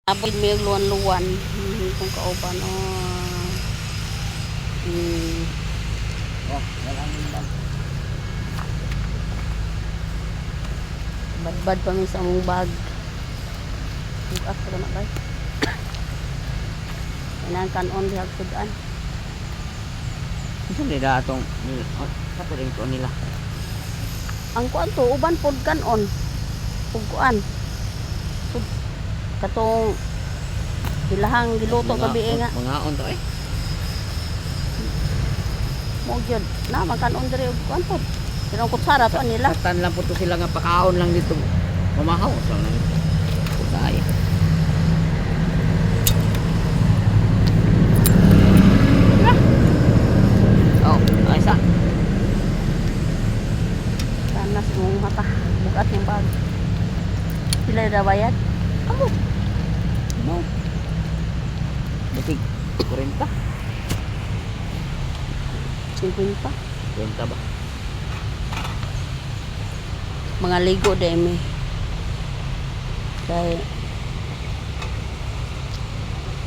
Abot mo yung luwan-luwan. Kung kauban o. Oh, maraming lang. Bad-bad pa min sa mong bag. Bukas ko na guys. Kailangan kanon di hagsudan. Saan nila itong kato rin ko nila? Ang kuan to, uban pod kanon. Pugkuan. Katong ilahang giluto gabi nga. Mga on to eh. Mo gyud na makanon diri og kuan pod. Pero kutsara to nila. Katan lang po to sila nga pakaon lang dito. Mamahaw sa nang kutay. Oh, ay sa. Sana sa mong mata. Bukas yung bag. Sila na bayad. Amo. No. Batig 40. 50. 40 ba? Mga ligo demi. Kay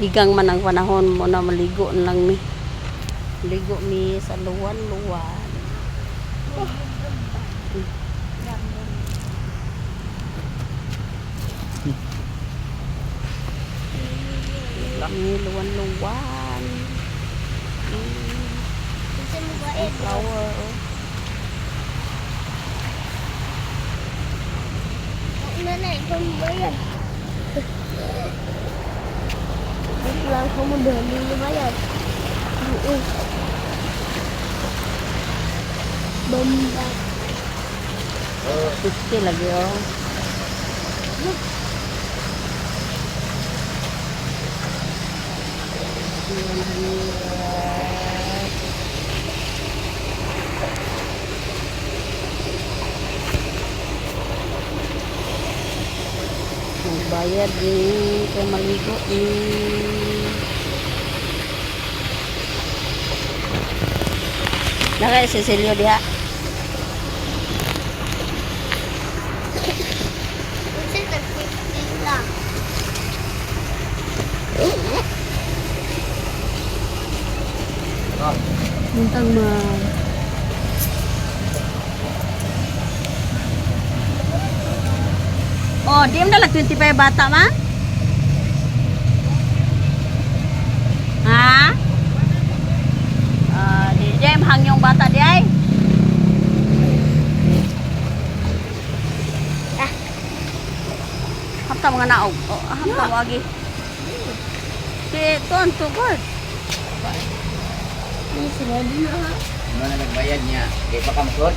igang man ang panahon mo na maligo lang mi. Ligo mi sa luwan-luwan. Luwan-luwan. Flower. Nanay, pambayad. Lang kamu dahil lumayan. Oo. Bamba. 50 lagi oh. Bayad ni kay maligo ni nakay Cecilio diha. Kasi tag-15 lang. Oh, Muntang ma Oh, di mo nalag 25 bata ma? Ha? Di Jem hang yung bata di ay. Hamta mga naog. Oh, hamta mo agi. Si Ton, tugod. Ini sinabi na ha. ano na nagbayad niya? Kay pa kamusod?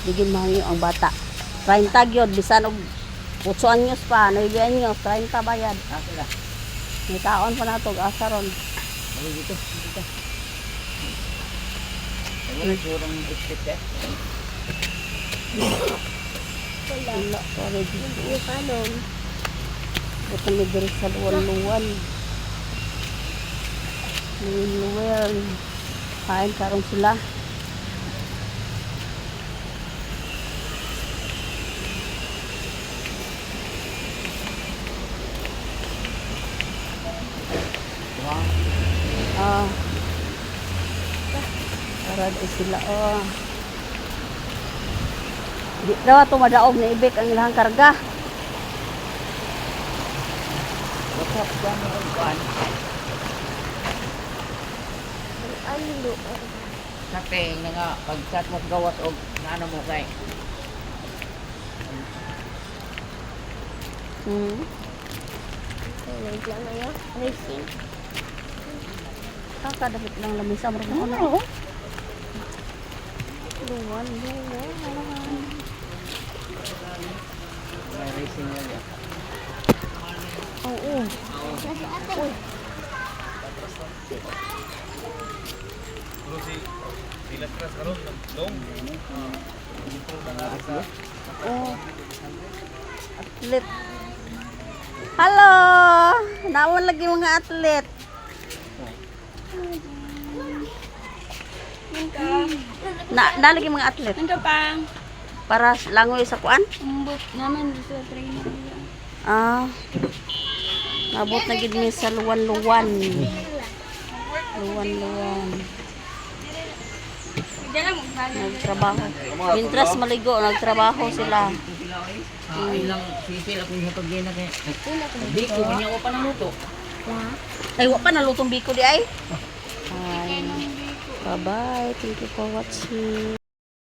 Digin mahangyo ang bata. 30 gyud bisan og 8 anyos pa, 9 anyos, 30 bayad. Ah, sila. May taon pa nato asa ron. Bali dito. Dito. Wala sigurong expect eh. Wala, sorry. Hindi pa doon. Ito may diri sa luwan-luwan. Luwan-luwan. Kain karong sila. Wow. Ah. Para di sila oh. Di daw ato madaog na ibig ang ilang karga. What's up? Kuan mo ang kuan. Ano? Sakting na nga pag-chat mo gawas og naano mo kay. Wait lang na yun. Racing. Kakadapit lang lamisa mo rin ano. Luwan-luwan. May racing na yan. Oo. Nasa ate. Oh. Atlet. Halo. Naon lagi mga atlet. Nalagi mga atlet. Nangka pang. Para langoy sa kuan. Umbot naman sa trainer nila. Ah. Nabot na gid mi sa luwan-luwan. Luwan-luwan. Diyan lang mo. Nagtrabaho. Mintras maligo, nagtrabaho sila. Ay lang, sipil ako yung hatag din na kaya. Di ko, kanya ko pa naluto. Ay, wa pa nalutong biko di ay. Bye-bye. Thank you for watching.